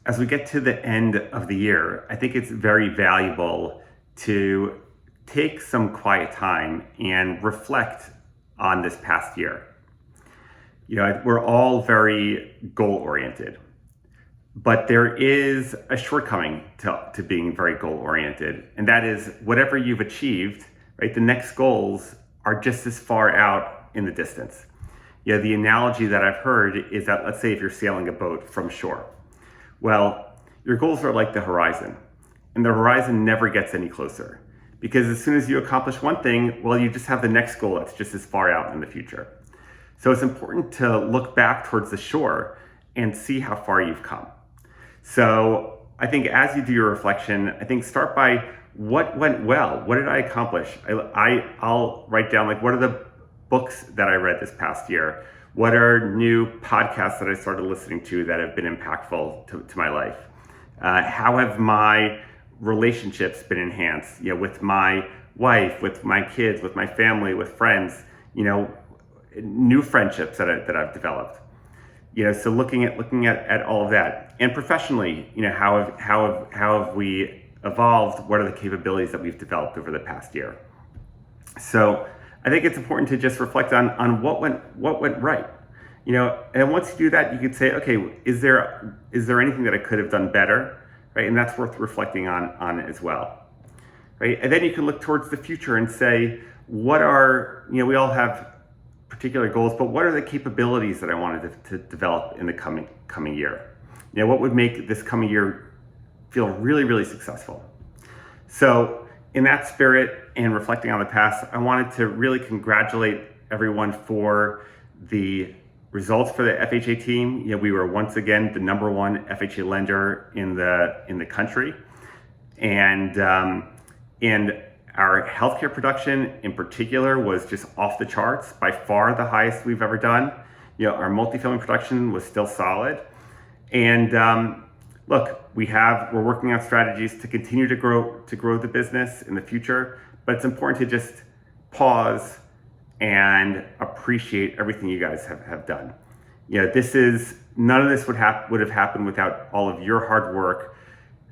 as we get to the end of the year, I think it's very valuable to take some quiet time and reflect on this past year. We're all very goal-oriented, but there is a shortcoming to being very goal-oriented, and that is whatever you've achieved, right? The next goals are just as far out in the distance. The analogy that I've heard is that, let's say if you're sailing a boat from shore, well, your goals are like the horizon, and the horizon never gets any closer, because as soon as you accomplish one thing, well, you just have the next goal that's just as far out in the future. So it's important to look back towards the shore and see how far you've come. So I think as you do your reflection, I think start by what went well. What did I accomplish? I'll write down, like, what are the books that I read this past year? What are new podcasts that I started listening to that have been impactful to my life? How have my relationships been enhanced? With my wife, with my kids, with my family, with friends. New friendships that I've developed. So looking at all of that, and professionally, how have we evolved? What are the capabilities that we've developed over the past year? So I think it's important to just reflect on what went right. And once you do that, you could say, okay, is there anything that I could have done better, right? And that's worth reflecting on as well, right? And then you can look towards the future and say, we all have particular goals, but what are the capabilities that I wanted to develop in the coming year? What would make this coming year feel really, really successful? So in that spirit and reflecting on the past, I wanted to really congratulate everyone for the results for the FHA team. We were once again the number one FHA lender in the country, and our healthcare production in particular was just off the charts, by far the highest we've ever done. Our multifamily production was still solid. And look, we're working on strategies to continue to grow the business in the future, but it's important to just pause and appreciate everything you guys have done. None of this would have happened without all of your hard work,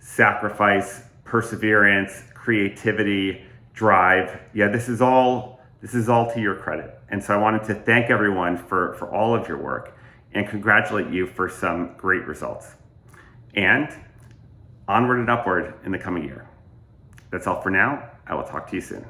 sacrifice, perseverance, creativity, drive. This is all to your credit. And so I wanted to thank everyone for all of your work and congratulate you for some great results. And onward and upward in the coming year. That's all for now. I will talk to you soon.